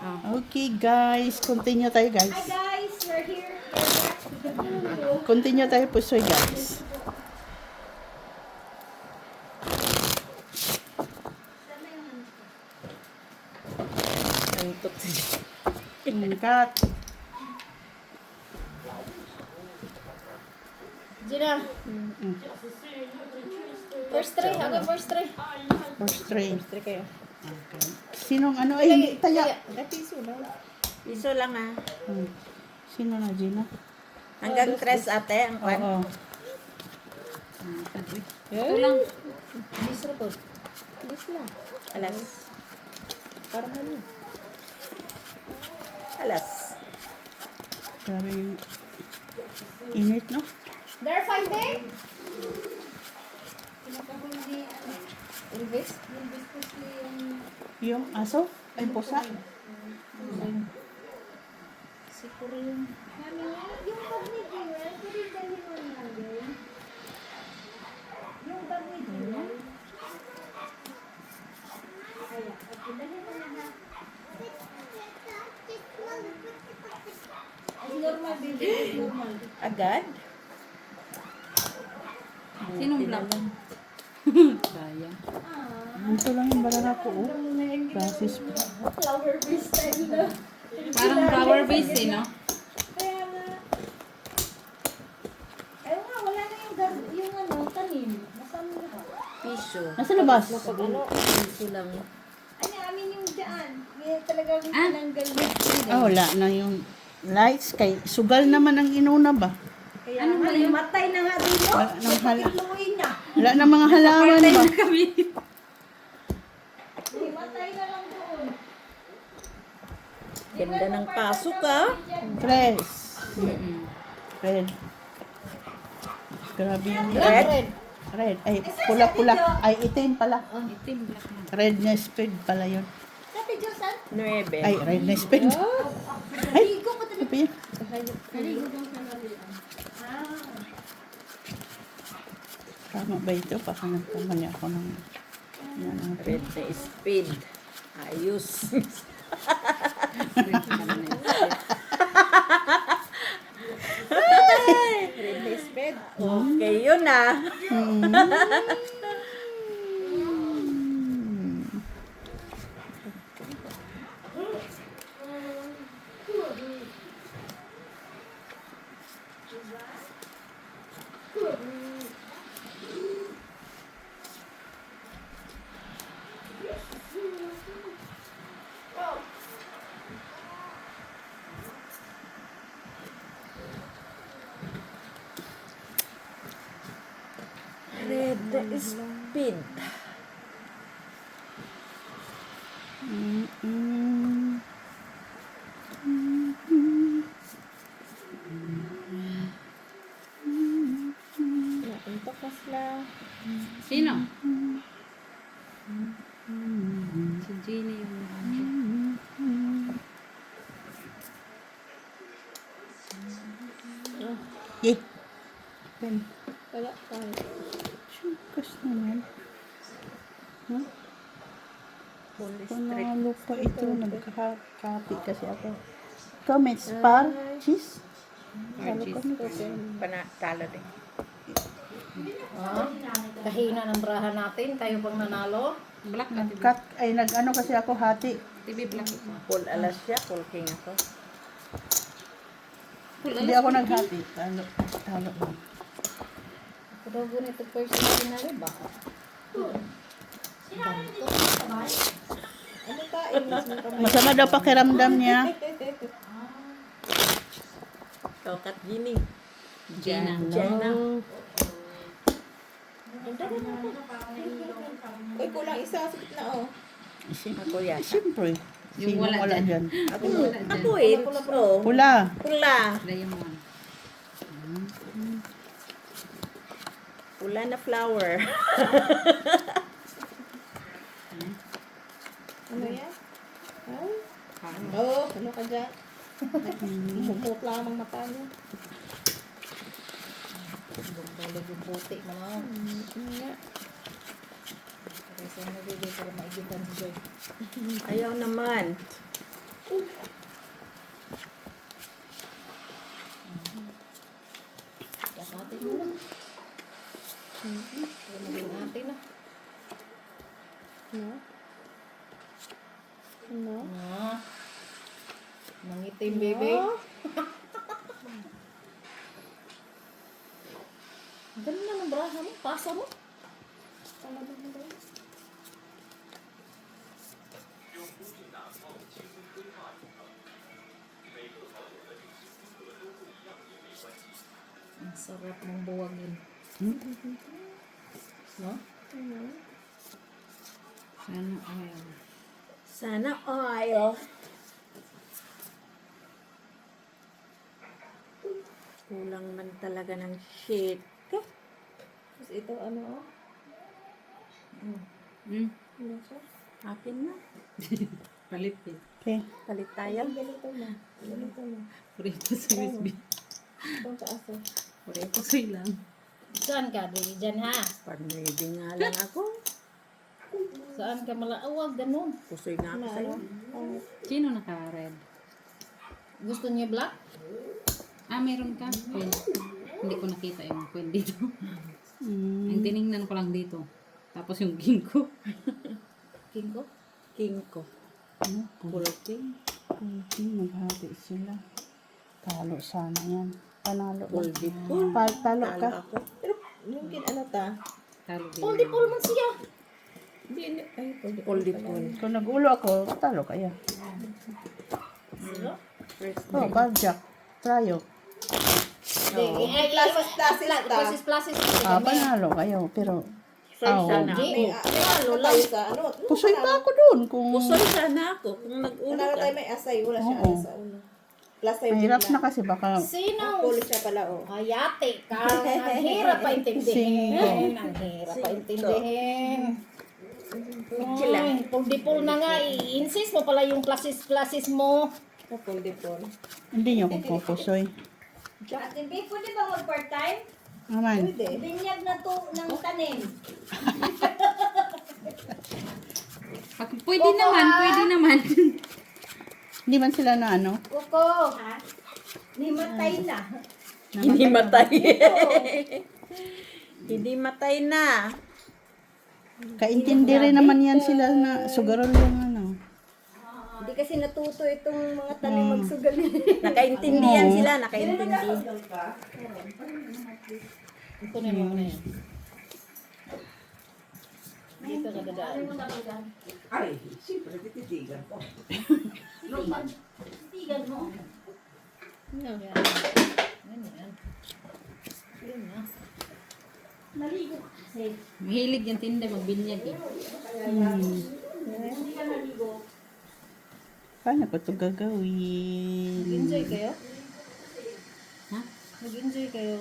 Okay, guys. Continue tayo, guys. Hi guys, we're here. Continue tayo, pusoy, guys. Antok siya. Cut. Gina. First try, ako first try. First tray. Gusto kayo. Sinong ano? Ay, hindi. Taya. Piso lang. Piso lang ah. Sino na, Gina? Hanggang 3 ate ang kwan. Oo. Ito lang. Bis na po. Bis lang. Alas. Parang ano. Alas. Grabe yung init, no? They're finding? Elvis? Yung aso? Ay, pusa? Siguro yung... Yung bag ni Jewel, pwede dalhin mo na din. Yung bag ni Jewel. Ayan, okay, dalhin mo na na. Ay, normal, baby, normal. Agad? Sinong black? Sayang. Ito lang yung barara ko, oh. Gasis pa. Flower base style na. Parang flower base eh, no? Kaya nga. Ayun nga, wala na yung ano, tanim. Nasaan mo na? Piso. Nasa labas. Ano? Piso lang. Ano, amin yung dyan. May talagang tinanggal na. Ah, wala na yung lights. Kay sugal naman ang inuna ba? Kaya ano nga, matay na nga din mo. Wala nang Luwi na. wala na mga halaman ba? Kami. May matay na lang doon. Ganda ng pasok ah. Tres. Red. Grabe yung Red? red. Ay, pula-pula. Ay, itim pala. Itim, black na. Red na speed pala yun. Kati Josan, 9. Ay, red na speed. Ay, ligo pa ano pa yan? Tama ba ito? Baka nagkamali ako ng... Yan ang Red na speed. Ayos. Red na speed. Okay yun ah. Red na speed. Napuntok na sila. Sino? Si Gina yung... Eh. Pen. Wala pa. Shukas naman. Huh? Police Panalo pa ito. Nagkakapi kasi ako. Comments par cheese. Talo kami. Panatalo din. Kahina ng braha natin, tayo pang nanalo. Black na. Cut. Ay, nag-ano kasi ako hati. TV black ito. Full alas siya. Full king ako. Hindi ako naghati. Talo. Talo. Ako daw ganito personal na rin ba? ano kain? Masama daw pakiramdam niya. Tokat gini. Gina. Jana. Uy, kulang isa. Sakit na oh. Ako yata. Siyempre. Yung Sino wala wala dyan. dyan? Ako eh. Oh. Pula. Pula. Diamond. Pula na flower. Ano yan? Ay? Oo, ano ka dyan? Mumukot lamang mata niya. Balik yung puti mo na. Kasi nabili para maigitan si Joy. Ayaw naman. Kakati mo na. Maging ate na. No? No? Ah. Mangitim, baby. Ganun na ng braha mo. Pasa mo. Ang sarap mong buwagin. No? Sana oil. Sana oil. Kulang man talaga ng shit. Tapos ito, ano, oh? Ano siya? Akin na. Palit eh. Okay. Palit tayo. Ganito na. Ganito na. Purito sa USB. Itong taas, oh. Purito sa ilang. Saan ka? Di dyan ha? Pag-ready nga lang ako. Saan ka malaawag? Ganun. Pusoy nga ako sa'yo. Sino naka-red? Gusto niyo black? Ah, meron ka? Coin. Hindi ko nakita yung coin dito. Mm. Ang tinignan ko lang dito. Tapos yung king ko. King ko? King ko. Ano? Full king. Maghati sila. Talo sana yan. Panalo. Full dip full. Talo ka. Talo ako. Pero, mungkin, ano ta? Talo din. All di pull man siya. Hindi, ay, pwede. Full dip full. Kung nagulo ako, talo kayo. Sino? First Oh, barjack. Tayo. Plasis. Panalo kayo. Pero, Pusoy Oo. sana Hindi. ako. Ano tayo sa, ano? pusoy pa ako dun. Kung Pusoy sana ako. Kung nag-ulo Nanalo ka. tayo may asay. Wala siya Oo. sa una. Plus tayo mahirap bigla. na kasi baka Sino? Pulis siya pala, oh. Ayate ka. Ang hirap pa intindihin. Ang hirap pa intindihin. Sila. Ay, pag di pull na nga, i-insist mo pala yung classes mo. Full dip full. hindi nyo pupusoy. Ate B, pwede ba mag-part-time? Aman. Pwede. Binyag na to ng tanim. Pwede naman, pwede naman. Hindi man sila na ano. Kuko, ha? Nimatay na. Hindi matay. Hindi matay na. Kaintindi rin naman yan sila na sugarol yung ano. Hindi kasi natuto itong mga tanim magsugal. Nakaintindihan sila. Nakaintindi. Ito na yung mga yan. Dito ka dadaan. Ay, siyempre, tititigan ko. Tigan mo. Yan. Yan. Yun na. Naligo ka kasi. Mahilig yung tinda magbinyag eh. Hindi ka naligo. Paano ko ito gagawin? Nag-enjoy kayo? Ha? Nag-enjoy kayo?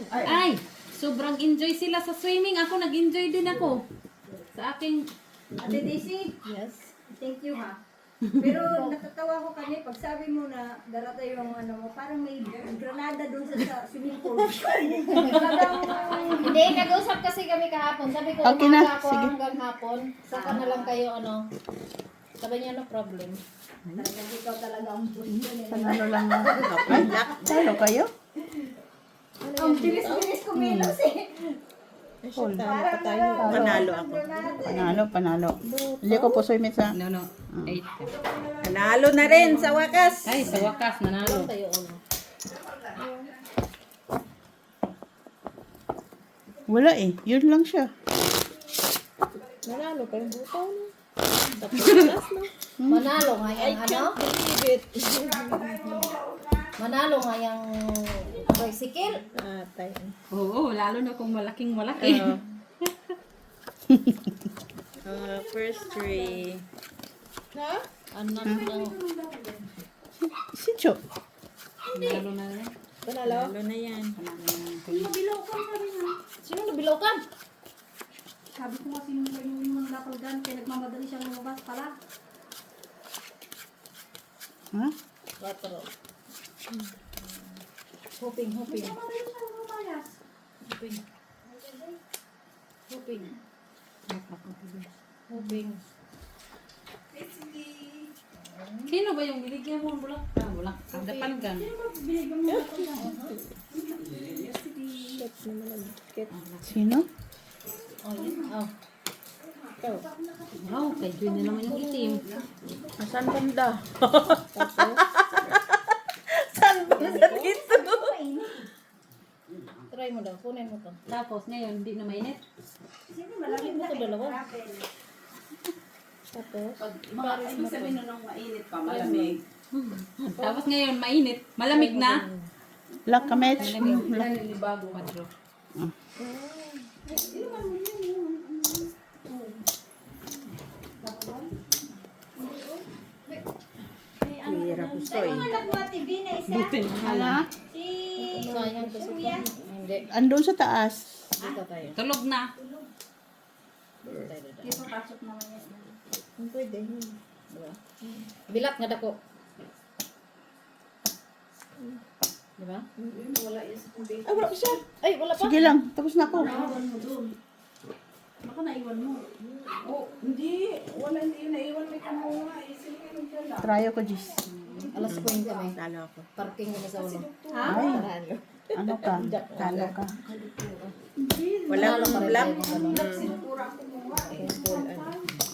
Ay! Sobrang enjoy sila sa swimming. Ako nag-enjoy din ako. Sa aking... Ate Daisy, Yes. thank you ha. Pero natatawa ko kanya pag sabi mo na darata yung ano mo, parang may granada doon sa swimming pool. Talagang Hindi, nag-usap kasi kami kahapon. Sabi ko, Okay na, umaga ako sige. hanggang hapon. Saka na lang kayo, ano. Sabi niya, no problem. talagang ikaw talaga ang puso nila. Panalo lang ako. Ay, talo kayo? Ang bilis-bilis kumilos eh. Hold. Parang Panalo ako. Panalo. Hindi ko pusoy mit sa... No. 8. Panalo na rin sa wakas. Ay, sa wakas, nanalo. Kayo, ano. Wala eh. Yun lang siya. Nanalo pa yung butaw, no? Manalo nga yung, ano? Believe it. Manalo nga yung bicycle. Atay. Oo, lalo na kung malaking malaki. First three. Ha? Anak ng... Si Jo. Lalo na rin. Panalo? Panalo na yan. Sino nabilaw ka? Sabi ko kasi nung yung napalgan, kaya nagmamadali siyang lumabas pala. Ha? 4. Hoping. Nagmamadali siyang lumayas. Hoping. Sino ba yung binigyan mo ng bulak? Ah, bulak. Dapan gan. Sino? Wow, kay Joy na naman yung itim. Saan banda? Saan banda dito? Try mo daw, kunin mo to. Tapos ngayon, hindi na mainit. Sino malamig na Ito dalawa. Tapos, Tapos, Ibig sabihin nun nung mainit pa, malamig. Tapos ngayon, mainit. Malamig na. Black kamets. Nalilibago. Quadro. Hirap gusto eh. anak mo TV na isa. Ala? Si sayang to sa Kuya. Hindi, Andun sa taas. dito tayo. Tulog na. Di pa pasok naman yan. Pwede. Bilat nga dako. Diba? Ay, wala pa siya. Ay, wala pa. Sige lang, tapos na ako. Baka naiwan mo. Oh, hindi. Wala, hindi yun naiwan. May kamuha. Isipin mo dyan. Try ko, Jis. Alas 5 kami. Talo ako. Parking kami sa ulo. Ay, ano ka? Talo ka. Walang black. Sinupura ko kumuha eh.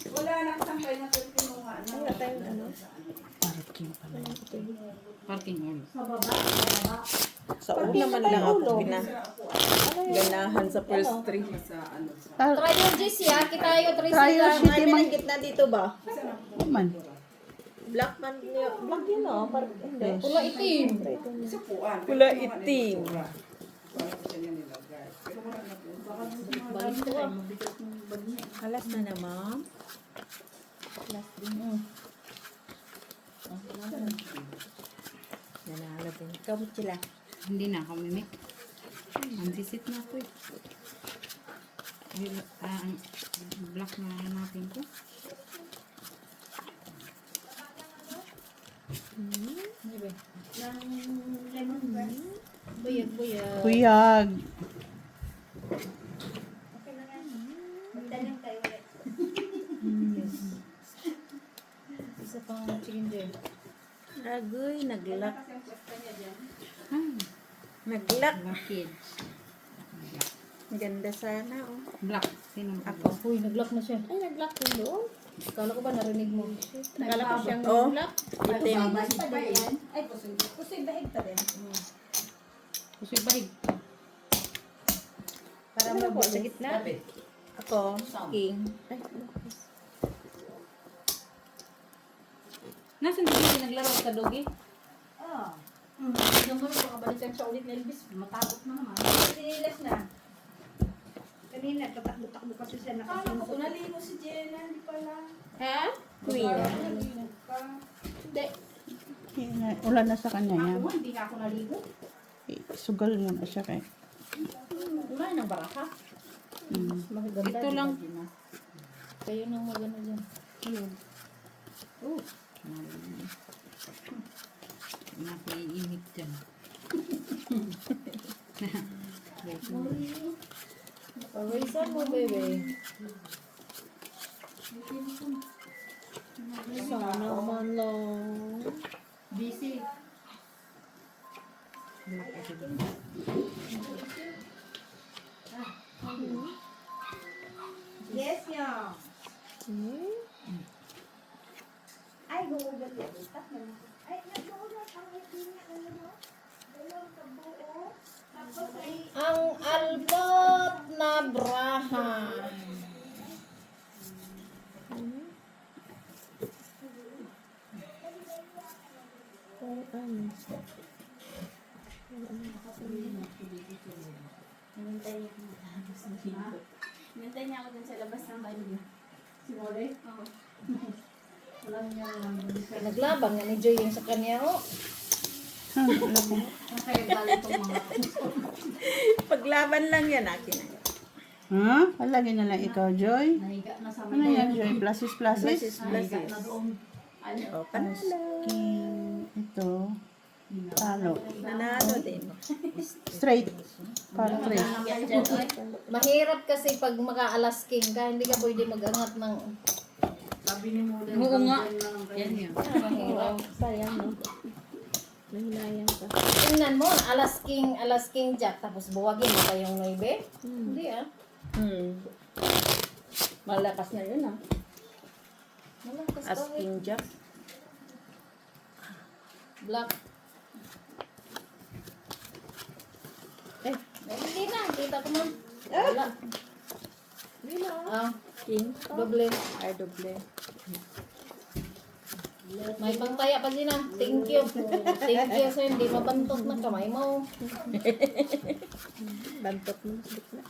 Wala nakasampay na ito kinuha. Parking pala. Parking on. Sa una man lang ako ganahan sa first three. Try yung Jesse ha. Kita yung Tracy Tayo, lang. shitty man. Gitna dito ba? Man. Black man niya. Black yun o. Hindi. Pula itim. Supuan. Pula itim. Balik ko ah. Alas na na, ma'am. Nanalo din. Ikaw mo sila. Hindi na ako mimik. Ang visit na ako eh. Ang black na hanapin ko. Buyag, buyag. Kuyag. Magtanong kayo ulit. Isa pang chicken joy. Agoy, naglak. Ah, Naglak. black kids. Ganda sana, oh. Black. Sino ba? Ako. Uy, nag-lock na siya. Ay, nag-lock yun doon. Kala ko ba narinig mo? Kala ko siyang Oh. nag-lock. Itim. Mas pa din yan. Ay, pusoy bahig pa din. Pusoy bahig. Para mabuo sa gitna. Ako, king. Ay, Nasaan din yung naglaro sa dogi? Oo. Yung kami makabalikan siya ulit na Elvis. Matakot na naman. Sinilas na. Kanina, katakbo-takbo kasi siya nakasunod. Naligo si Jenna, hindi pala. Ha? queen. Hindi. Ulan na sa kanya yan. Ako, hindi nga ako naligo. Eh, sugal mo na siya kay. Wala ng baraka. Mm. Magaganda. Ito lang. Kayo nang magano dyan. Oh. Nakiimik dyan. Parisan mo, baby. Sana man lang. Busy. Yes, yeah. Ay, gumugat yan. Ay, nagsulat ang itina. Ano mo? Dalawang kabuo. Tapos ay... Ang albot na braha. Nantay niya ako dun sa labas ng banyo. Si More? Oo. Naglabang nga ni Joy yung sa kanya, oh. Paglaban lang yan, akin. Ha? Palagi na lang ikaw, Joy. Ano yan, Joy? Plasis. Blasis. Oh, panalo. King. Ito. Talo. Nanalo din. Straight. Para 3. Mahirap kasi pag maka-alas king ka, hindi ka pwede mag-angat ng... Sabi ni Moda. Oo nga. Yan yun. Mahirap. Sayang, no? Nahinayang ka. Tingnan mo, alas king jack, tapos buwagin mo pa yung 9. Hindi ah. Malakas na yun, ah. Malakas As pa, king jack. Black. Eh. Hindi na, kita ko man. Wala. Hindi na. Ah, King. doble. Ay, doble. May pangtaya pa din ah. Thank you. Thank you sa hindi mabantot na kamay mo. Bantot mo. Bigla.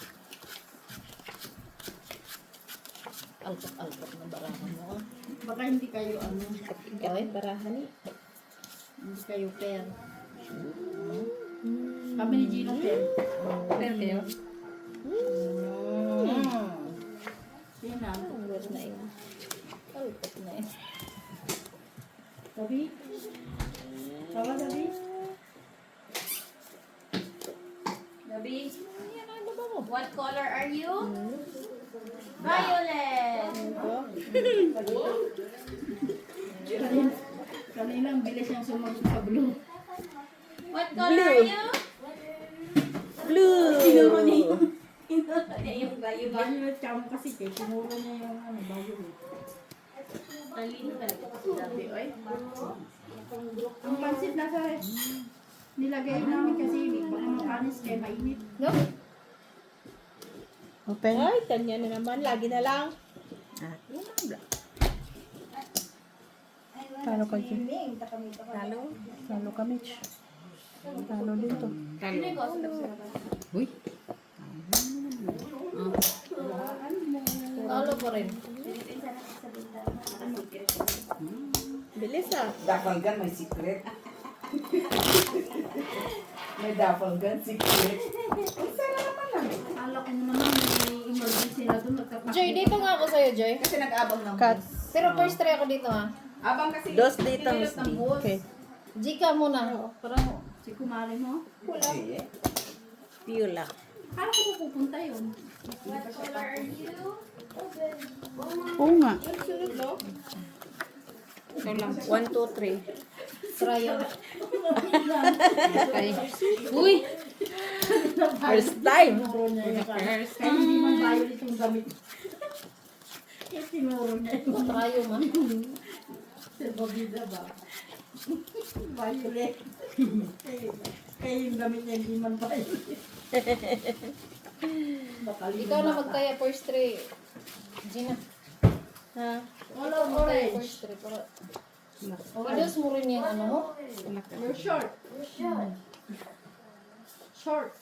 Alpak-alpak na barahan mo ah. Baka hindi kayo, Ikaw eh. Barahan eh. hindi kayo pair. Kami ni Gino pair. Pero kayo. Yan na. Ang weird na yun. Alpak na eh. Sabi? Tawa, Sabi? Gabi. What color are you? Violet. Kanina ang bilis niyang sumagot sa blue. What color are you? Blue! Tinuro niya yung violet. Violet charm kasi kay tinuro niya yung violet. Talino talaga si Gabi. Oy. Ang pansit nasa nilagay namin kasi baka makanis kaya mainit. No? Open. Ay, kanya na naman. Lagi na lang. Ah, yun ang black. Talo ka dyan. Talo. Talo ka, Mitch. Talo din to. Uy. Talo pa rin. Bilis ah. Dapalgan, may secret. May dapalgan, secret. Ang sarap naman lang. Akala ko naman may emergency na doon. Joy, dito nga ako sa'yo, Joy. Kasi nag-abang ng Cut. Pero first try ako dito ha. Abang kasi. Dos dito, pinilot Miss ng D. buhos. Okay. Jika muna. Parang, Si Kumari mo? Eh, Pula. Akala ko pupunta yun. What color are you? Oo nga. Ito lang. 1, 2, 3. try yun. Ay. Uy. First time. First Kaya hindi man violet yung gamit. Kaya tinuro niya yung Try yun man. bobida ba? Violet. Kaya yung gamit niya hindi man violet. Ikaw na magkaya first try. Gina. Ha? All Ikaw of magkaya orange. first try. Para, Reduce mo rin yung ano mo. You're short. Short.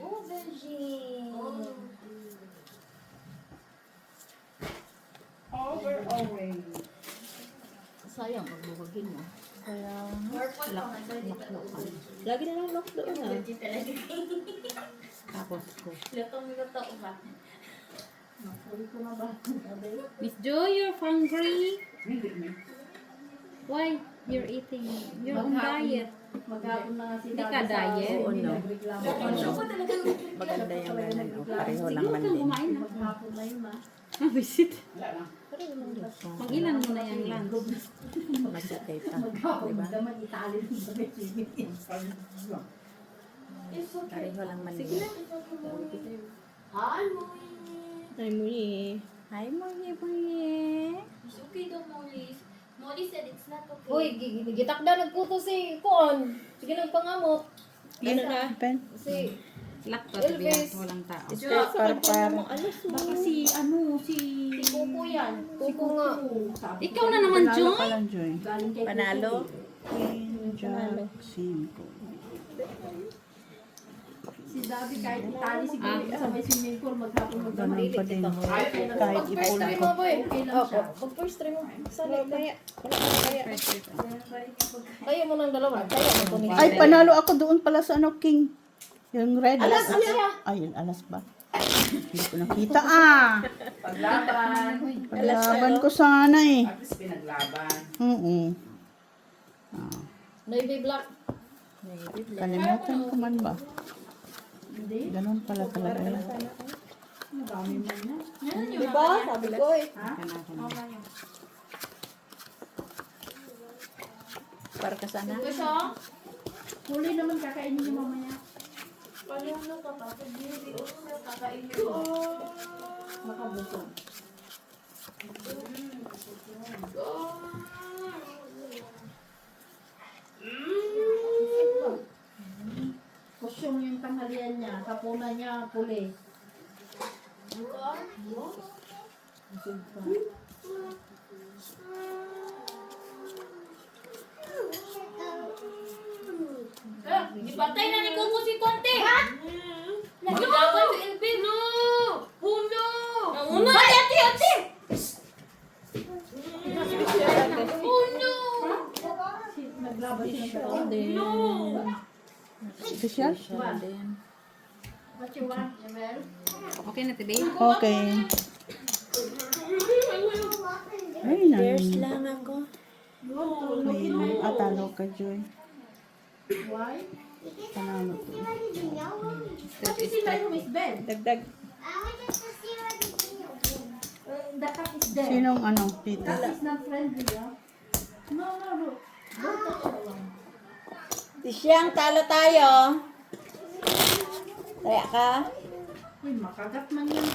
Oh, Virgin. Over orange. Sayang, pagbuwagin mo. Purple pa man doon dito. Lagi na lang lock doon ah. Virgin talaga. Tapos ko. Lutong-luto ba? Miss Joy, you're hungry? Why? You're eating. You're on diet. Maghapon na nga si Hindi ka diet? Oo, no. Ako talaga. Maganda yung ganun. O, pareho lang man Huwag kang din. kumain na. Maghapon na yun ah. Ah, visit. Mag-ilan mo na yung lunch. Masakay pa. Maghapon Diba? naman itali ng damit. Pareho lang man din. Hi, Ay mo eh. Hi, Moye Moye. It's okay daw, Molly. Molly said it's not okay. Uy, gitakda nagputo si Kuon. Sige nagpangamot. Ano na? Open. Si Lock pa sabihin. Elvis. Walang tao. Par. Baka si si Kuko yan. Kuko nga. Ikaw na naman, Panalo Joy. ka lang, Joy. Galing kay Panalo. Jack, 5. Si Davi kahit itali siguro sa may swimming pool, maghapon Ganun pa din. Kahit Pag first ipon try ko. mo boy. Okay lang siya. Pag first try mo. Sana Mamaya. Wala ka kaya. kaya mo ng dalawa. Kaya mo ito ni Ay, panalo ako doon pala sa ano, King. Yung red. Alas siya. Ay, alas ba? Hindi ko nakita ah. Paglaban. Paglaban ko sana eh. At least pinaglaban. Oo. Navy black. Kalimutan ko man ba? Ganun pala talaga. Diba? Sabi ko eh. Para ka sana. Huli naman kakainin niyo mamaya. Makabusog. Kusyong yung tanghalian niya, kapuna niya, puli. Busog pa. Ipatay na ni Kuko si Conte! Ha? Naglaban si Elvin! No! Huno! Huno! Ate! Ate! Huno! Naglaban siya ng No! Official? What you want, Emel? Okay na, Tibi? Okay. Ay, Cheers nang. lang ako. Ay, atalo ka, Joy. Why? Panalo to. Kasi si my room is bed. Dagdag. The cat is dead. Sinong ano, tita? Cat is not friendly, ah. No, no, no. Don't touch that one. Siyang talo tayo. Kaya ka? Uy, makagat man yan.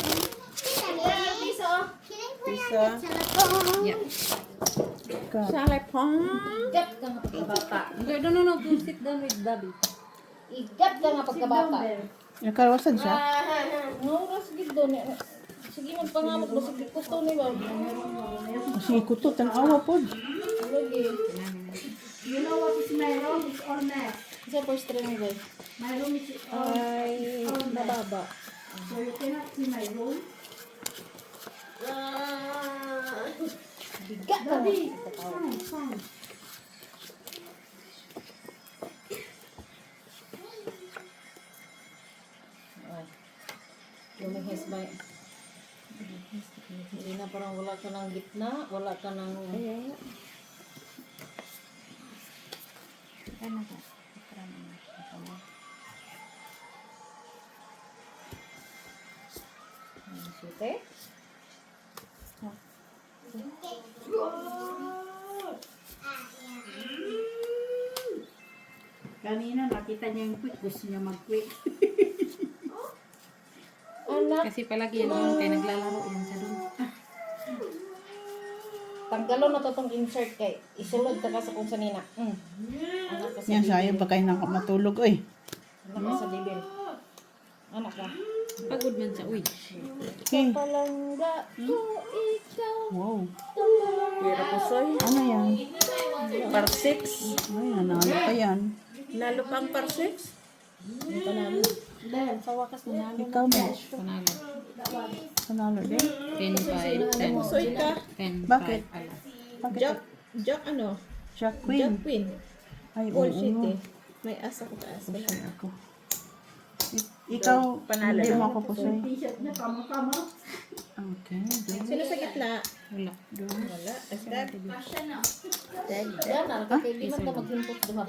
Pisa. Yeah. Ka. Siyang pong. Igat ka nga pagkabata. No. To sit down with Daddy. Igat ka nga Sit down pagkabata. there. Nakarawasan siya? No, sige doon. Sige, magpangamot mo. Sige, kusto ni ba? Kasi ikutot ang awa po. Lagi. You know what is my room? It's all mess. Isa first try mo ba? My room is all, Ay, all mess. nababa. So you cannot see my room. Bigat ka nga. Daddy, fine. Lumihis ba? Hindi na parang wala ka ng gitna, wala ka ng... Sute? Kanina nakita niya yung quick. Gusto niya mag-quick. Anak, Kasi palagi yan doon kaya naglalaro yan sa doon. tanggalon na to tong insert kay isulod ka sa kung sanina. Anak ka sa Yan sayang pa kayo matulog. Oy. Anak ka sa bibil. Anak ka. Pagod man siya. Uy. Okay. Palangga ko ikaw. Wow. Pero ko soy. Ano yan? Par 6. Ay, nanalo pa yan. Nalo pang par 6. Panalo. Dahil sa wakas na namin. Ikaw, Mesh. Panalo. Panalo din. 10-5. Soy ka. 10-5. Bakit? Ala. Bakit? Jack ano? Jack Jack Queen. Queen. Ay, Bullshit oo. eh. May asa ko taas. Bullshit ako. Ikaw, Panalo hindi lang. mo ako pusoy. T-shirt niya, kama-kama. Okay. Sino sa gitna? Wala. Wala. Asdad. Yan, anak kay di man ka maghimpot duha.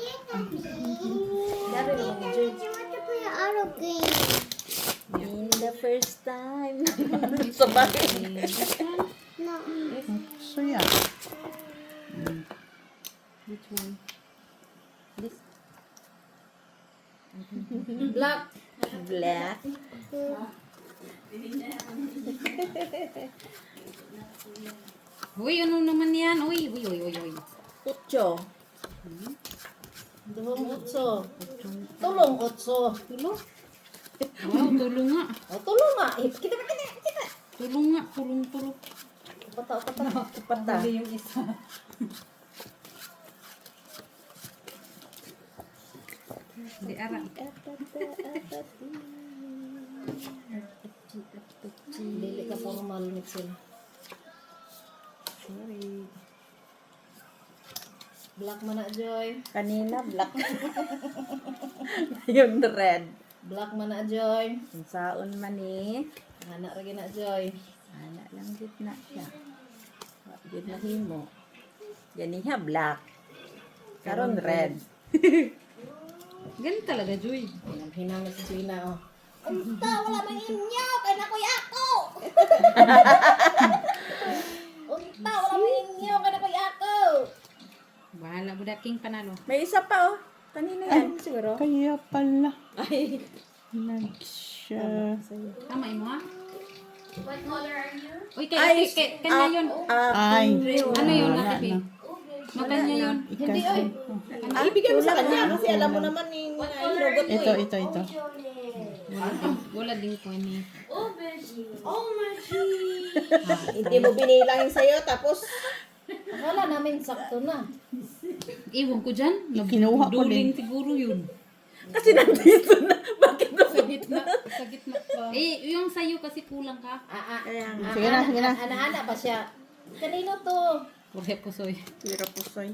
Dari lang ni Jade. In the first time. Sabay. So, yan. Which one? This? Black. Black. Uy, ano naman yan? Uy. Pucho. Duhong utso. Tulong utso. Tulong? Wow, tulong nga. O tulong nga. Kita. Tulong nga. Tulong. Pata. Pata. yung isa. Hindi, ara. Dili ka formal Mitchell. Sorry. Black man na Joy. Kanina black. Yun red. Black man na Joy. Ang saon man eh. Anak ra na Joy. Ana lang gitna siya. Yun na himo. Ganiha black. Karon red. Ganun talaga, Joy. Hinang na si Gina oh. Unta wala man inyo kay nakoy ako. Unta, wala mo inyo, ka na ko'y ako. Bahala, budaking panalo. May isa pa oh. Kanina yan siguro. Kaya pala. Ay. Nag-siya. Tama mo ha? What color are you? Uy, kanya yun. Ay. Ano yun, wala Ate Bea? na. No, kanya yun. Hindi, oy. Ibigay mo sa kanya kasi alam mo naman ni hinugot mo Ito, eh. ito, ito. Wala din ko ni. Oh, Beshi. Oh, Hindi mo binilang sa'yo tapos Akala namin sakto na. Iwan ko dyan. Kinuha ko Duling din. siguro yun. kasi nandito na. Bakit mo? Sa gitna pa. Yung sayo kasi kulang ka. Kaya nga. Sige na, sige na. Ana-ana pa siya. Kanino to? Kore pusoy. Tira po soy.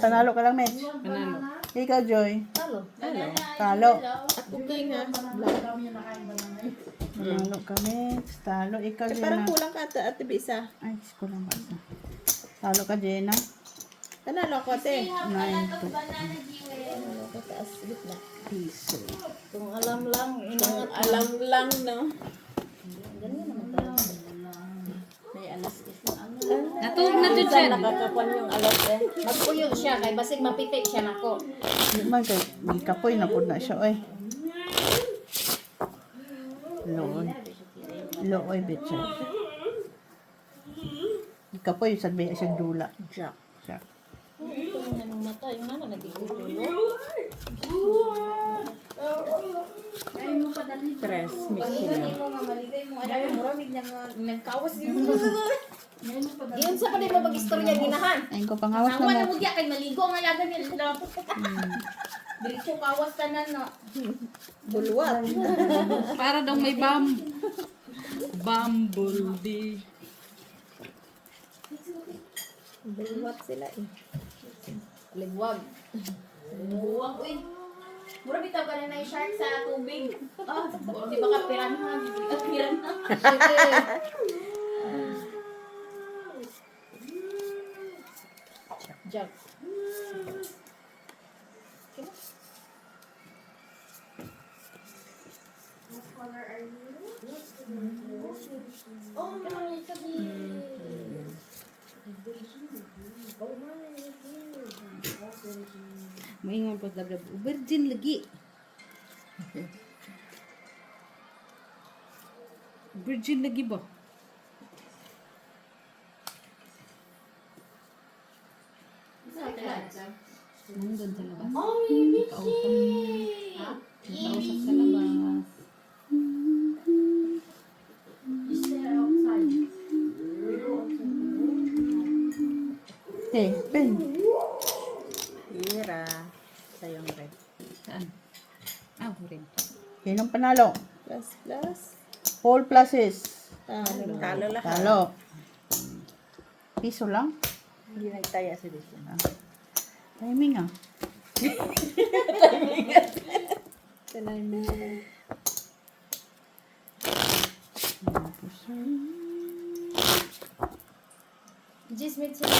Panalo ka lang, Mitch. Panalo. Ikaw, Joy. Talo. Talo. At okay nga. Panalo ka, Mitch. Talo. Ikaw, Eh, parang Jenna. kulang ka ate Bisa. Ay, ko lang ba isa. Talo ka, Jenna. Tanalo ko ate. 9 Ano ko taas gitna. piso. Kung alam lang, inangat. Alam lang no. Ganyan naman tayo. May alas kasi. Natug na dyan Minsan dyan. nakakapan yung alas eh. Magpuyo siya, kay basig mapitik siya nako. Di man kay gikapoy na pud na siya oy. Looy. Looy bitch. Gikapoy sad ba siya dula. Jack. Siya. Ito mo ng mata, yung nana nagigutulo. Tres. Mix Pag sila. hindi mo nga maligay mo, ano yung muramig na nagkawas din mo. Yun sa pa din mo mag-istorya ginahan. Ayun ko pangawas Awa na na mo mo. diya kay maligo ang alaga niya. Dili ko kawas tanan na. Bulwat. Para daw may bumblebee. Bulwat sila eh. Ligwag. Buwang uy. Mura bitaw ka na yung shark sa tubig. Ah, di ba ka piranha? Piranha. Jug. Maingon pa dablab. Virgin lagi. Virgin lagi ba? Nandun sa labas. Oh, Kausap sa labas. Hey, pen. Tira. Sayang red. Saan? Ah, rin. Sinong panalo? Plus plus. All pluses. Talo. Talo lahat. Talo. Piso lang. Hindi nagtaya si Bisa. Timing ah. Jismit sila.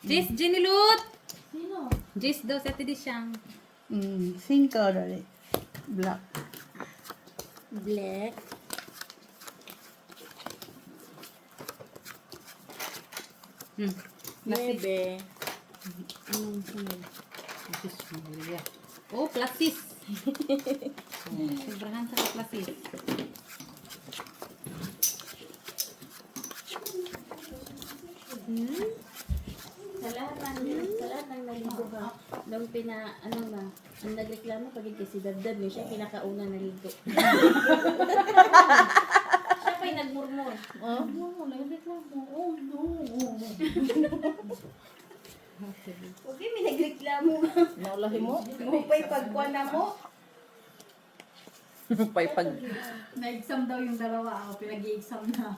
Jis, Jinilut! Sino? Jis daw sa tidi siyang. 5 dali. Black. Black. Nebe. Anong sunod? Jis, Maria. Oh, plasis. Sobrahan sa plasis. Sa lahat ng naligo ka, nung ano na, ang nagreklamo pag kasi dadad mo, siya yung pinakauna naligo. Siya pa yung nagmurmur. Oh, no, nagreklamo. Oh, no. Okay, may nagreklamo. Naulahi mo. Mo pa'y pagkuhan na mo. Paypag. Na-exam daw yung dalawa ako, pinag-i-exam na.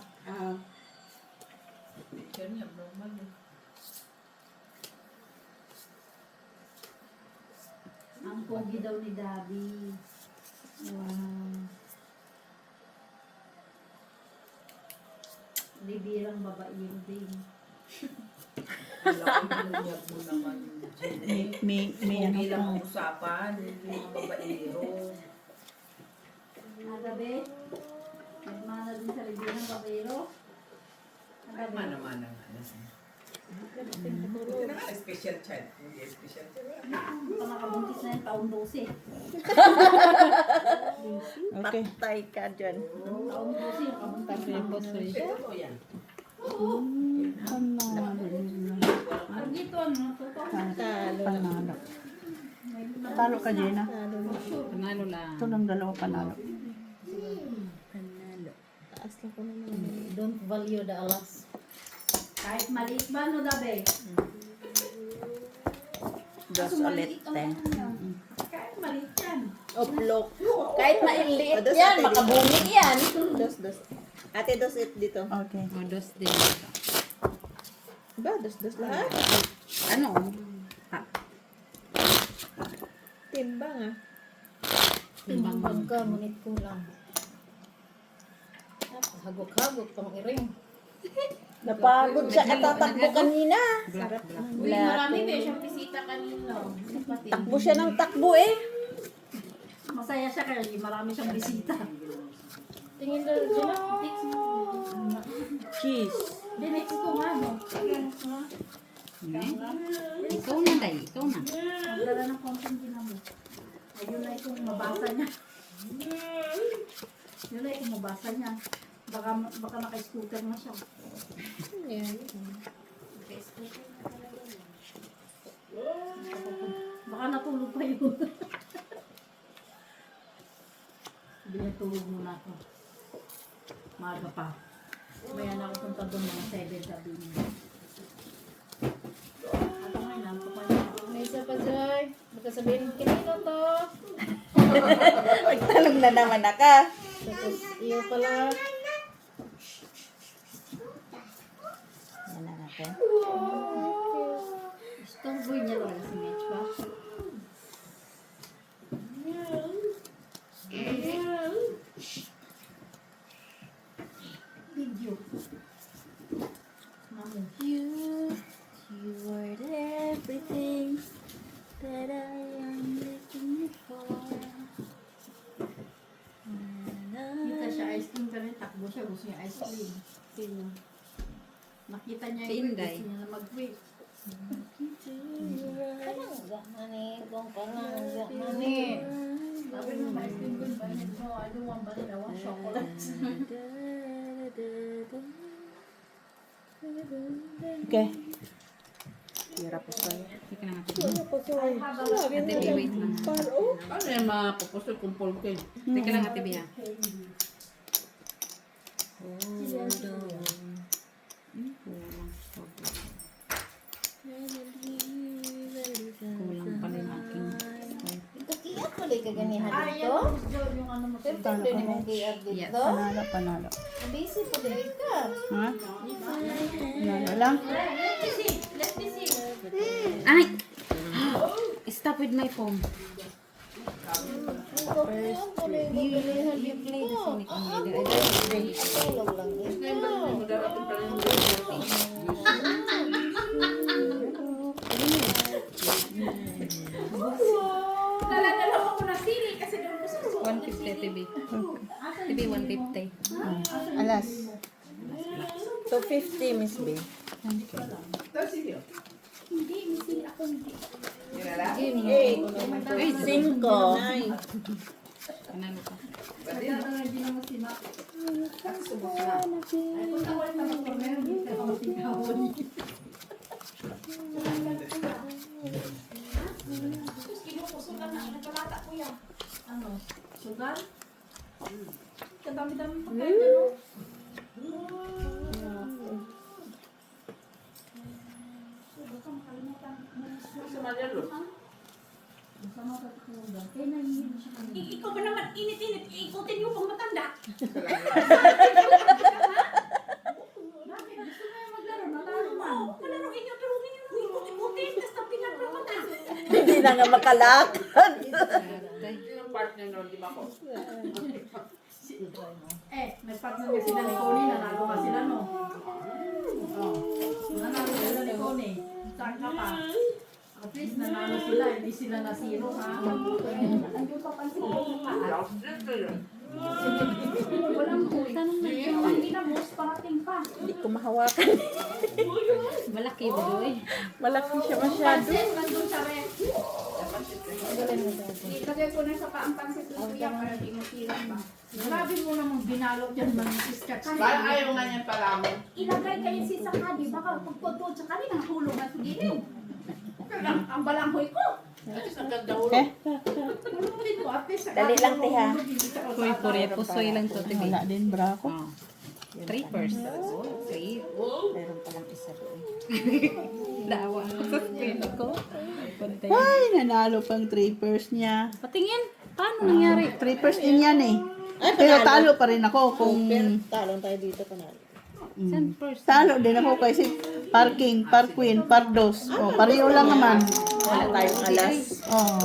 Ang pogi daw ni Daddy. Wow. Bibirang babae yun din. May ano Hindi lang pa. ang usapan, yung mga babaero. Nagabi. Nagmana din sa libyan ng babayero. Ay, mana-mana nga. Buti na nga, special child. Hindi special child. Nakabuntis na yung taon 12. Okay. Patay ka dyan. Taon 12 yung kabuntis ng babayero. Totoo yan. Ang dito, ano, totoo. Panalo. Talo ka, Gina. Panalo lang. Ito lang dalawa panalo. Taas lang ko naman. Don't value the alas. Kahit maliit ba, no, Dabe? Dos ulit, te. Kahit maliit yan. Oplok. Kahit mailiit Dos, yan, ate, makabungit yan. Dos. Ate, dos it dito. Okay. O, dos din. Ba, dos lahat. Ano? Timbang ah. Timbang ka, ngunit kulang. Hagok-hagok pang iring. Napagod siya katatakbo kanina. Uy, marami ba siyang bisita kanina. Takbo siya ng takbo eh. Masaya siya kasi marami siyang bisita. Tingin daw dyan. Next mo. Cheese. Di, next ko nga, no? Ikaw na, Day. Ikaw na. Magdala ng konting ginamo. Ayun na itong mabasa niya. Yun na itong mabasa niya. Baka naka-scooter na siya. Baka natulog pa yun. Sabi niya, tulog muna ako. Maaga pa. Maya na ako punta doon mga 7 sabi niya. Ano ngayon, nanto pa niya. May isa pa, Joy. Baka sabihin, kanino to? Nagtanong na naman ka. Tapos, iyo pala. Yan na natin. Istorboy niya lang si Mitch ba? Video. Mamo. You are everything that I am looking for. Kita siya ice cream ka rin, takbo siya, gusto niya ice cream. Sino? Nakita niya Si yung Inday. gusto niya na mag-vape. Kanangga mani, kung kanangga mani. Sabi mo, ice cream ko, banit mo, I don't want vanilla, I want chocolate. Okay. Hirap po sa'yo. Teka lang ate. Ate B, wait lang. Ano yung mapapostol kung polke? Teka lang ate B, ha. Kulang pala yung aking Kiyat mo din kaganihan Ay, dito. yan, yung ano mo. Pero hindi naman kiyat Yes. dito. Panalo. Busy po din ka. Ha? Panalo lang. Let me see. Ay! Stop with my phone. You play the Sonic on me. I don't play. Tulog lang ito. Dala-dala mo ko na sili kasi doon ko sa 150 TV. TV 150. Alas. 250, Miss B. Tapos sige. Hindi, may sili ako hindi. Ay, 5. panalo ka. Nagdadala din naman si Mac. Ay, kung tawal naman ko meron, hindi ka ako tingawin. Ano? Sugar? Kadami-dami pa kayo na, no? Sa Marialo. Masama sa tukulugan. Kaya nahihin siya kanina. Ikaw ba naman init-init? Ikutin niyo pang matanda. Bakit? Gusto na yung maglaro. Nalaro man. Malaruin niyo, pero hindi niyo ikot-ikutin. Tapos pinapra mata. Hindi na nga makalakad. Yung partner nun, di ba ko? May partner nga sila ni Connie. Nanalo nga sila, no? Oh. Nanalo sila ni Connie. Saan ka pa? At least nanalo sila, hindi sila na zero ha. Andun pa pansin ko yung paa. Walang huy. Ang ginamos, parating pa. Hindi ko mahawakan. Malaki ba doy? Malaki siya masyado. Pansit, nandun sa ref. Ilagay ko na sa paang pansit ng kuya para di masilang ba. Grabe mo namang binalot yan ng iskat. Parang ayaw nga niyan pala mo. Ilagay kayo si Sakadi, baka pagpagpag sa kanila, hulog na sa gilid. Ang balanghoy ko. Hulugin ko, at least. Dali lang, tiha. Kuy puri pusoy lang to tibi. Wala din bra ko. 3 purse. 3. Meron palang isa doon. Dawa ako sa screen ko. Ay, nanalo pang 3 niya. Patingin. Paano nangyari? 3 din yan eh. Pero talo pa rin ako kung... Talon tayo dito, panalo. Saan first? Talo din ako kasi parking, parquin, pardos. O, pareho lang naman. Wala tayong alas. Oh.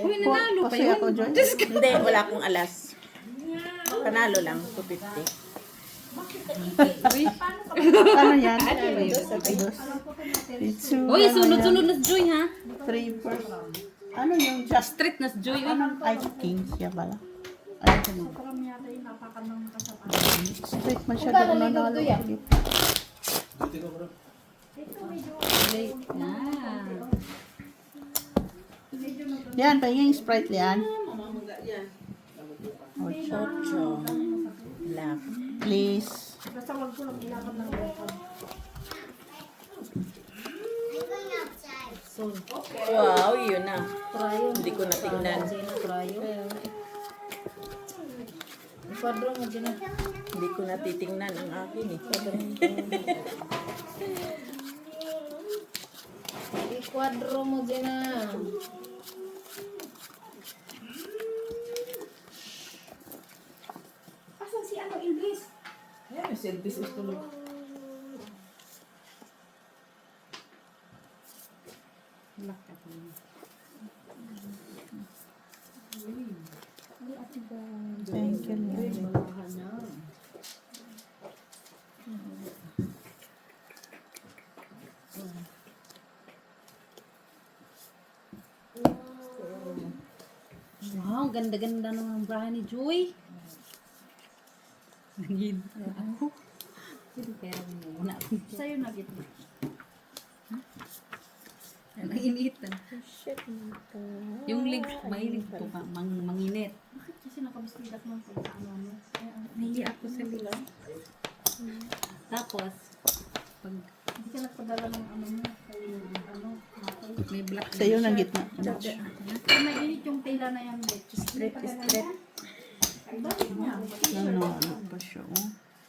Uy, nanalo pa Kasi yun. ako, Joy. Hindi, wala akong alas. Panalo lang, 250. Ano yan? Pardos. Itsu. Uy, sunod-sunod na Joy ha. 3 Ano yung just... Street na Joy. Anong ay, king siya pala. Ay, ganun. Straight man siya doon nanalo. Yan, pahingin yung Sprite yan. Ocho. Black. Please. Wow, yun na. Hindi ko natingnan. Hindi ko natitingnan ang akin eh. Ikwadro mo dyan na. Asan si ano, Ingles? Ayan, service is tuloy. Thank you, Lord. Wow, ganda-ganda ng braha ni Joy. Nangin. Ako. Sino kaya muna ako. Sa'yo na gitna. Ang initan. Yung leg, mahilig po ka, manginit. Bakit kasi nakabistigat mo sa ano mo? Nahiya ako sa leg. Tapos, pag Hindi ka nagpadala ng ano mo. Ano? may black Sa'yo ng gitna. Kung mainit yung tela na yan, Straight, straight. Ano pa siya? Oh.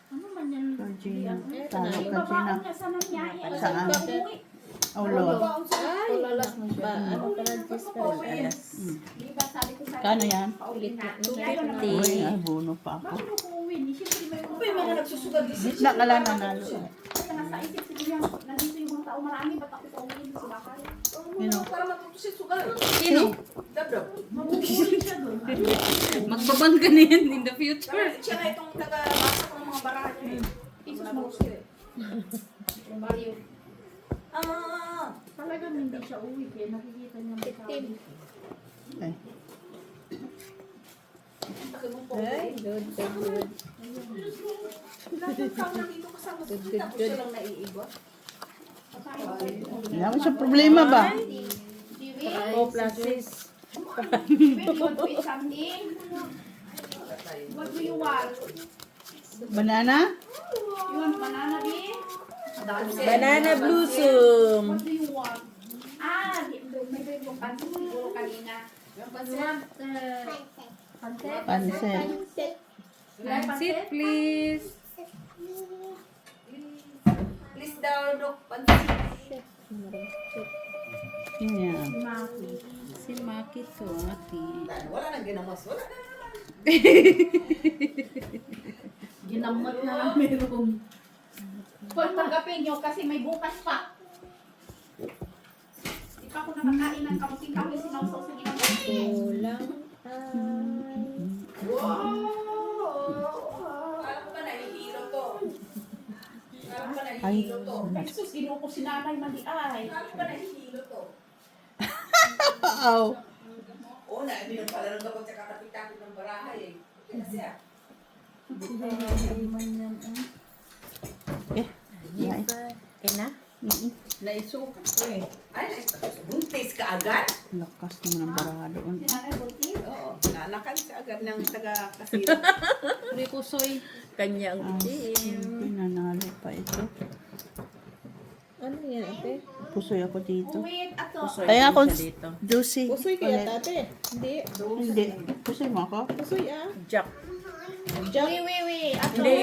ano man yan? Kajina. Talo ka, Gina. Niya sa nangyaya. Saan? Oh, Lord. Tulalas mo siya. Ano ka lang, sister? Alas. Di ba sabi ko sa Kano yan? paulit na. Uy, abono pa ako. Bakit ako uwi? Ni siyempre may May mga nagsusugal din. Gitna ka lang nanalo. Kaya nasa isip siguro yan, nandito yung mga tao marami, ba't ako pauwi sa bakal? Sino? Para matuto siya sugal. Sino? Dabdab. mabubulit siya doon. Magbabang ka na yan in the future. Siya na itong taga-basa ko ng mga barahan niya. Isus mo. Mario. Talagang hindi siya uwi. Kaya nakikita niya may tao. Ay. Ay, good, good, good. Lahat ng tao nandito kasama sa kita. Ako siya lang naiigot. Wala ko siya problema ba? Oh, pluses. When you want to eat something, what do you want? Banana? You want banana bean? Banana blossom. What do you want? May bread yung pansit siguro kanina. Yung pansit? Pansit? Pansit. Sit, please. Please daw, Dok. Pansin. Yan. Si Maki to, ate. Wala nang ginamas. Wala na. Ginamot na lang meron. Huwag tanggapin nyo kasi may bukas pa. Di pa ako nakakain ng kamuting kahoy sinawsaw sa ginamot. Kulang. Alam ko ba nahihilo to? Alam ko ba Ay, nahihilo to? Jesus, ginuko si nanay mali ay. Alam ko ba nahihilo to? Wow. Oo, hindi na pala nang kapag sa kakapit-kapit ng barahay eh. Kasi Okay na? naisukat ko eh. Ay, buntis ka agad? Lakas naman ang baraha doon. Oo, nanakan ka agad ng taga-kasira. Uri ko soy. Kanya ang itim. Pinanalo pa ito. Ano yan, ate? Pusoy ako dito. Wait, ato. Pusoy Kaya ako, din siya dito. juicy. Pusoy kaya Ulit. tate? Hindi. Hindi. Pusoy mo ako? Pusoy ah. Jack. Jack. Wait. Ato. Hindi,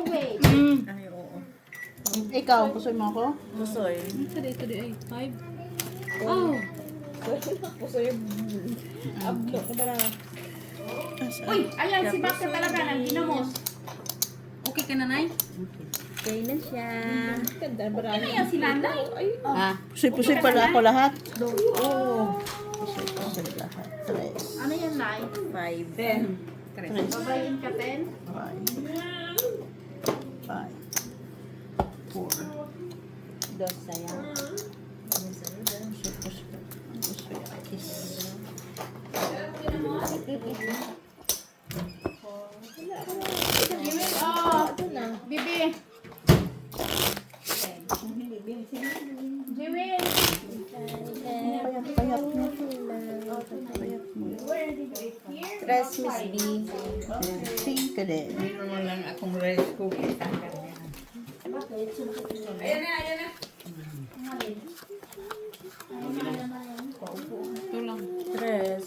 Wait. Ay, oo. Ikaw, pusoy mo ako? Pusoy. Today, ay. 5. Oh. Pusoy. Ablo na bara. Uy, ayan, si Bakit talaga nang ginamos. Okay ka na, Nay? Okay na siya. Ganda bara. Ano yan, si Nanay? Ay. Pusoy-pusoy pala ako lahat. Oo. Pusoy lahat. Tres. Ano yan, Nay? 5. Tres. Babayin ka 10? 5. 4. Dos saya. Pusoy akis. Oh, Bibi. Jiwin. Payat mo. Payat mo. Tres, Miss B. Sing ka din. Meron mo lang akong rice cookie. Ayan na, ayan na. Tres.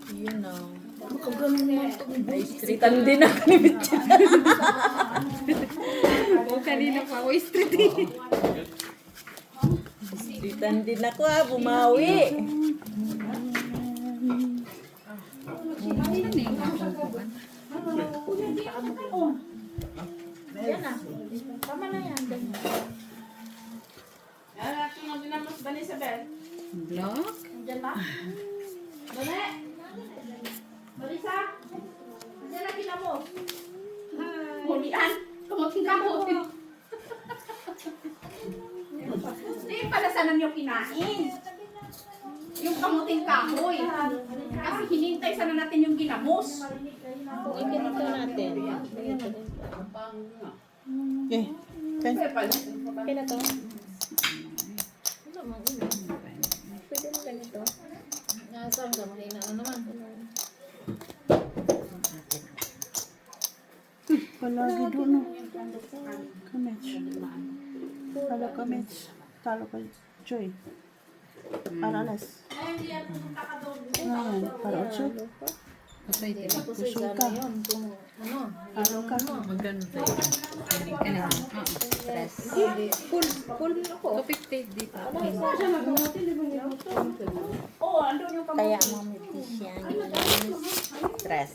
Yun na. Streetan din ako ni Mitch. Kanina pa ako street. Streetan din ako bumawi. Anak, yung ginamos ba ni Isabel? Block? Nandiyan ba? Bale? Marisa? Nandiyan na ginamos. Hulian? Kamuting kamuti. Hindi pala sana niyo kinain. Yung kamuting kahoy. Kasi hinintay sana natin yung ginamos. Kung ikinito natin. Okay. Pen. Okay na to. Pwede na ganito. Nasaan ka? Mahina na naman. Palagi doon, no? Kamets. Talo kamets. Talo ka, Joy. Arales. Ay, hindi yan. Pumunta ka doon. Ngayon, para 8. Pusoy ka. yun. Kung ano. Araw ka. Magano tayo? Tres. Full ako. 250 dito. Oo, andun yung kamay. Kaya mamiti siya. Tres.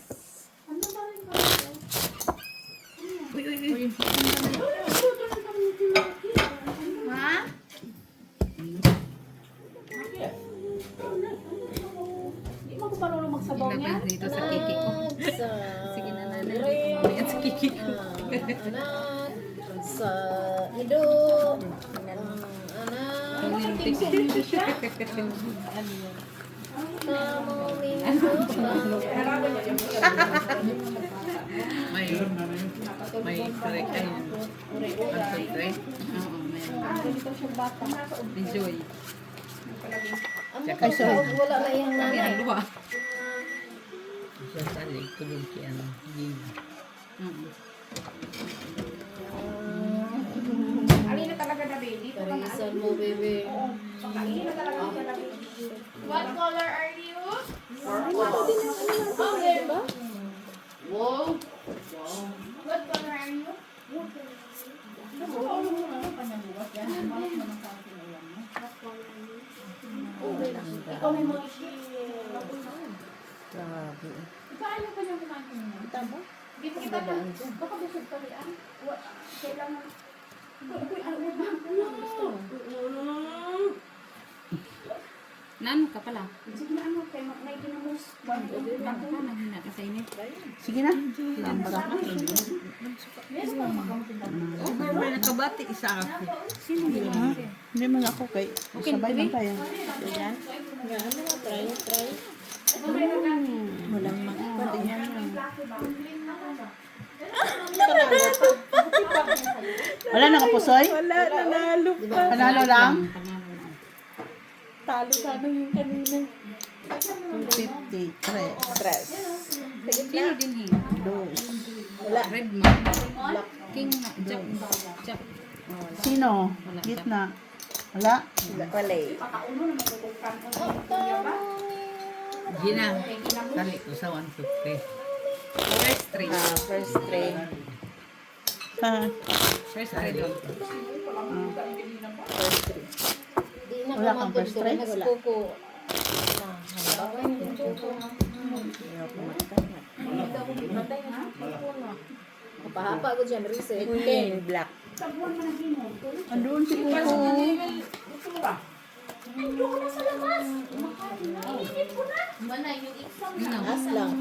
Ha? Hindi mo ko marunong magsabaw niya. Dito sa kiki ko. Sige na nanay. Mamaya sa kiki ko. Anak. Sa ido. Anak. May correct ka yan. Concentrate. Oo, may enjoy. Ay, sorry. Wala na yung nanay. Siya sa tulog kaya Alin na talaga na baby? Dito ka na. Parisan mo, baby. Alin na talaga na baby? What color are you? Oh, ba? Wow. What color are you? Ikaw may mga Grabe. paano pa yung kumain mo? Tama? Dito kita na. Baka busog ka rin. Kailangan. Nano ka pala? Sige na ano, kay may ginamos. Naghina ka sa init. Sige na. Lambara ka. May nakabati isa ako. Ha? Hindi man ako kay sabay man tayo. Yan. Nga, ano nga, try. Walang makikita din yan. Wala na kapusoy? Wala, nanalo pa. Panalo lang? Talo sana yung kanina. 53. Stress. Sino din eh? Dos. Red man. King na. Jack. Sino? Gitna. Wala? Wala. Gina. Kali ko sa 150. First three. First tray. Ah, First three lang. wala kang first try? Wala. Kapahapa ko dyan, reset. Queen black. Andun si Kuko. As lang.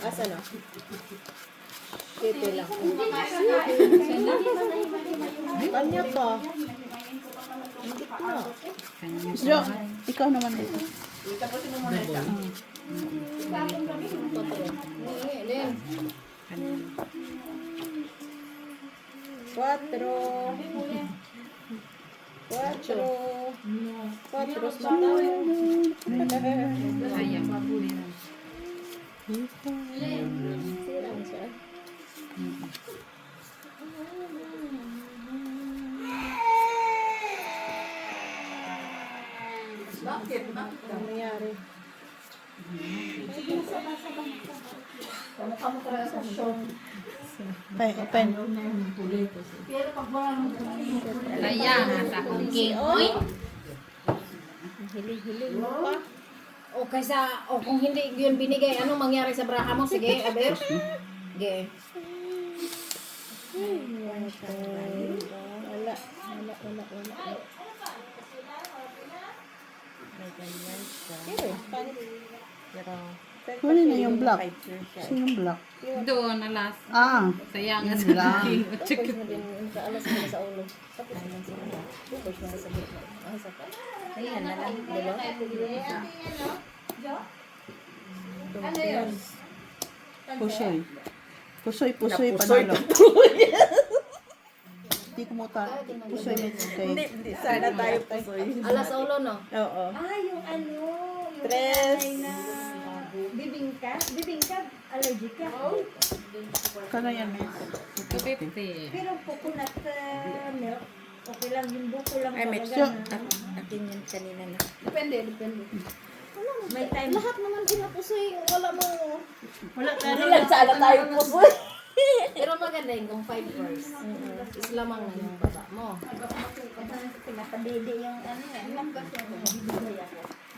As ano? Kete lang. Kanya pa. Jo, ikaw naman dito. Cuatro. Semangat. Sayang. Sirang siya. Ano nangyari? Open. Sayang. At akong king. Uy! Hiling-hiling mo pa. O kaysa, o kung hindi yun binigay, anong mangyari sa braha mo? Sige, Aber. Sige. Wala. May ganyan siya. Pero, Kunin na yung black. Sino yung black? Doon, alas. Ah, Sayang yun sa lang. king. At Tapos mo din sa alas mo sa ulo. Tapos mo sa ulo. Tapos mo sa gitna. Ang sakit. ayan na lang. Diba? pusoy. Pusoy, panalo. Hindi ko muta. Pusoy may Hindi, kay. hindi. Sana tayo pusoy. Alas sa ulo, no? Oo. Yung ano, yung Tres. tatay na bibingka, allergic ka. Kana yan may. 250. Pero coconut milk, okay lang, yung buko lang Ay, may talaga na. akin yun kanina na. Depende. May time. Lahat naman pinapusoy. Wala mo. Hindi lang sana tayo pusoy. Pero maganda yun kung 5 hours. Is lamang na yung baba mo. Pinapadede yung ano yan.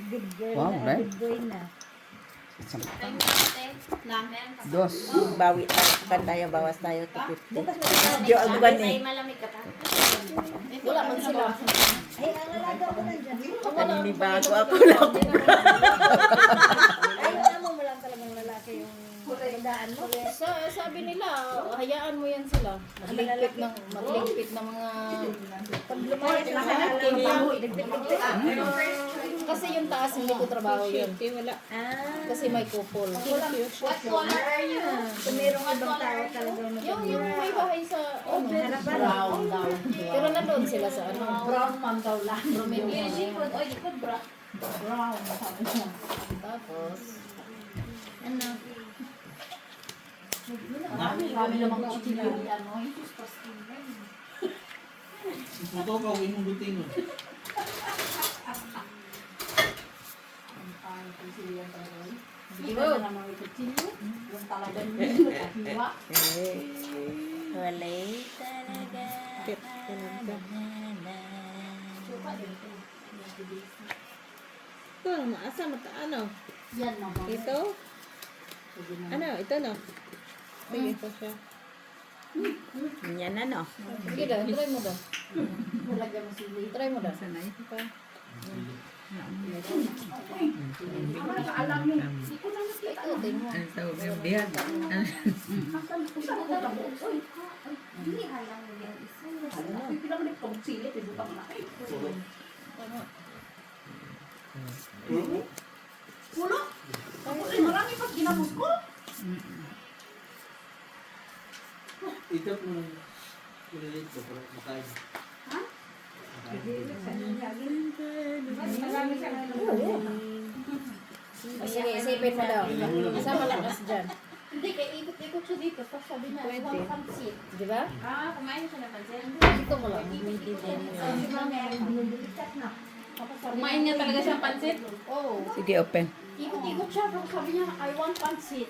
Good girl Wow, na, right? good boy na. Dos. Bawi tayo, bawas tayo. 250. Jo, agban eh. Wala man sila. Ay, ang alaga ko nandyan. Naninibago ako lang. Ay, alam mo lang talagang lalaki yung pagdaan mo. Sabi nila, hayaan mo yan sila. Maglingpit ng mga... Pag lumayas na ka, alam mo, Kasi yung taas, hindi ko trabaho yun. Wala. Kasi may kupol. What color are you? Kung merong ibang tao talagang Yung may bahay sa... brown daw. Pero nandoon sila sa ano. Brown man daw lang. Tapos, Ito ka, uwi mong butingon. Walay talaga. Ito, maasa mata ano? Yan na. Ito? Ano? Ito no? Sige, ito siya. Yan na, no? sige daw, try mo daw. Try mo daw. Sanay. Ikutin mo. Ang tawag ng bihag. Pinamalik ko magsilit, ibutang na kayo. Pulo? Tapos ay marami pag ginamos ko. Ito po nang kulilit ko para makain. Marami siya ngayon. O sige, isipin mo daw. Isa malakas dyan. Hindi, kaya ikot-ikot siya dito. Tapos sabi na, one pansit. Di ba? Kumain siya ng pansit. Dito mo lang. Kumain niya talaga siyang pansit? Oo. Sige, open. Ikot-ikot siya. Tapos sabi niya, I want pansit.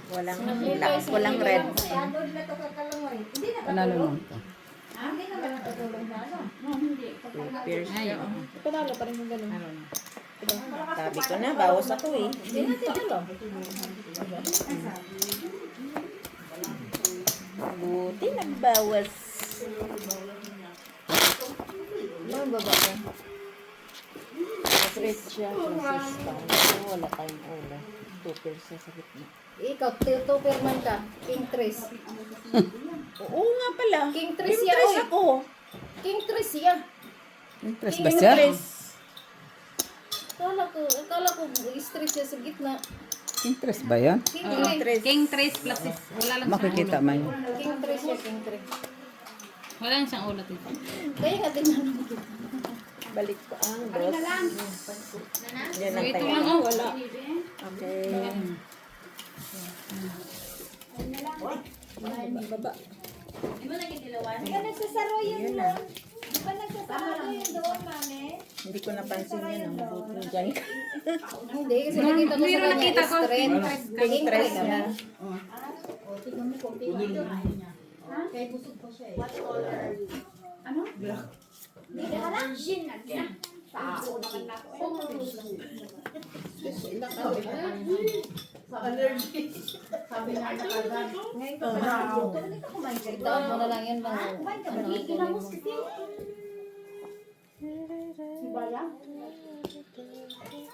Walang black, walang red. Kaya doon na ito kakalangoy. Hindi na Panalo mo. Hindi naman natutulog na ano. Hindi. Pierce siya. Panalo pa rin yung ganun. Sabi ko na, bawas ako eh. Hindi natin alam. Buti nagbawas. Ano ba ba? Straight siya. Wala tayong ulo. Super siya sa gitna. Ikaw, two-perman ka. King Tris. Oo nga pala. King Tris King siya, Tris oy. ako. King Tris siya. Interest ba siya? Akala ko stress siya sa gitna. Interest ba yan? King King Tris. Tris. King Tres plus wala lang Makikita man yun. King Tris siya, King Tris. Wala lang siyang ulat dito. Kaya nga tinanong ko. Balik ko ang dos. Yan ang Ito tayo. lang oh. Wala. Okay. Baba. Di mo nagitilawan? Hindi ka nagsasaro yun Yun doon. na. Di ba nagsasaro yun doon, mami? Hindi ko napansin yan. Ang mabuti dyan ka. Hindi, kasi nakita ko sa Pero kanya nakita ko, strength. King Tris Tris. niya. Kaya busog pa siya eh. Ngayon ka pa na ako. Hindi ka kumain ka Itaon mo na lang yan. Kumain ka ba?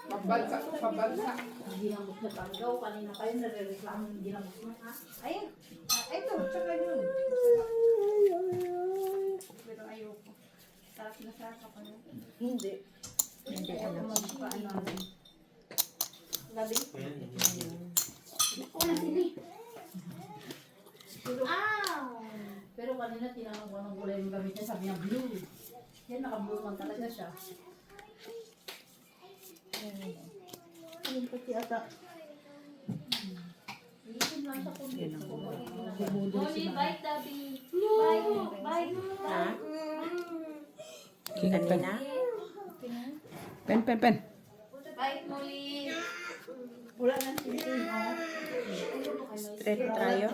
Pabansa, pabansa. Ginamos na tanggaw. Kanina kayo nare-reklamo ng ginamos mo, ha? Ayun. Ito, tsaka yun. Pero ayoko. Sarap na sarap ako. Hindi. Hindi ano. Magpaano. Gabi. Pero kanina tinanong ko ng kulay yung gamit niya, sabi niya blue. Yan, naka-blue man talaga siya. Ayun pati ata. Molly, bite, Dabi. Bite, bite. Ha? King pen. Kanina? Pen, pen, pen. Bite, Molly. Wala nang sinisin, oh. Straight tayo.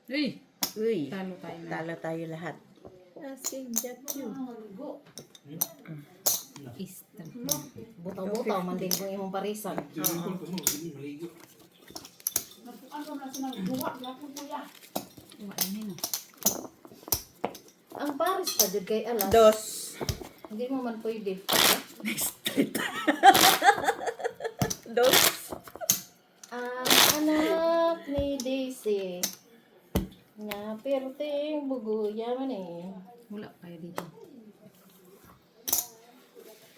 Uy! Uy. Talo tayo na. Talo tayo lahat. Butaw-butaw, manding ko yung parisan. Napukan ko na sinang duwa. Lapon ko ya. Ang paris pa dyan kay Alas. Dos. Hindi mo man pwede. Dos. Ang anak ni Daisy na perting buguya man eh. Wala kayo dito.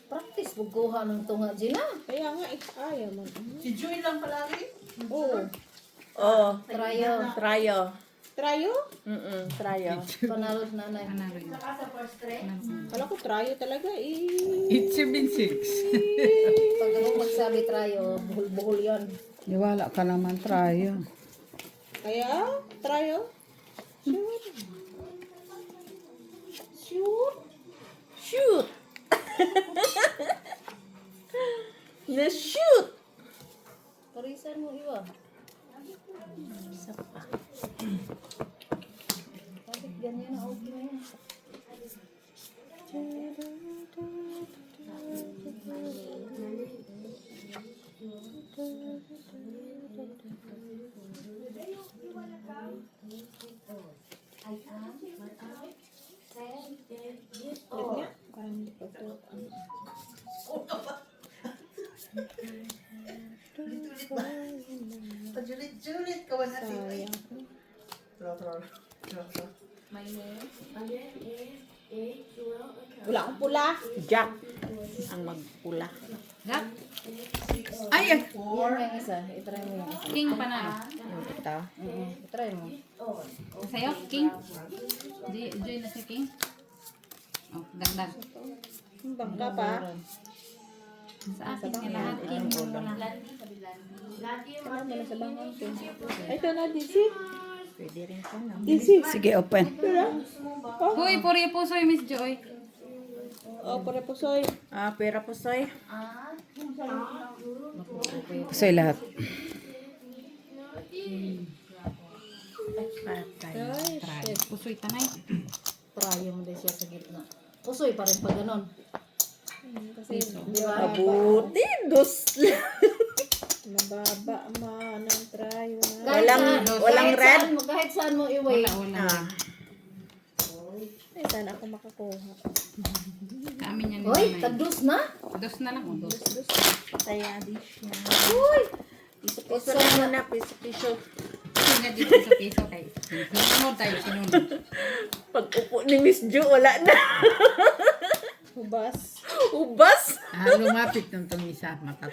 Practice buguha ng tunga Gina. Kaya nga, ayaw mo. Si Joy lang palagi. Oo. Oh. Trayo. Trayo. Trayo? Trayo. Panalo na nanay. Ano rin? Saka sa first tray. Kala ko trayo talaga eh. It's 7-6. Pag ako magsabi trayo, buhol-buhol yan. Niwala ka naman, trayo. Kaya, trayo? Shoot. Na-shoot. Parisan mo iwa. Isa pa. Bakit ganyan na okay na yan? Pajulit-julit ka ba Sayang. My name again is A12. Wala akong pula. Jack ang magpula. Jack, Ay, yan yung isa. I-try mo yung isa. king pa na. Yung ito. I-try mo. Sa'yo, king. Join na si king. Oh, dagdag. Bangka pa. Sa akin nga lahat, king. Ano mo na sa bangka? Ay, ito na, DC. Pwede rin po na. DC. Sige, open. Hoy, puri po soy, Miss Joy. Oh, pare po, soy. Ah, pera po, soy. Soy lahat. Ay, shit. Pusoy tanay. Prayo mo din siya sa gitna. Usoy pa rin pa ganon. Kasi, Di ba? Mabuti, dos lang. mababa man ang try. Walang red? Kahit saan mo iway. Wala. Ah, Ay, sana ako makakuha. Kami niyan. Hoy, kadus na. Dos na lang. Oh, dos. Kaya di siya. Uy! Piso lang muna, piso. Singa dito sa piso kay. Sinunod tayo, sinunod. Pag upo ni Miss Jo, wala na. Hubas. Ubas. Lumapit ng tumisa.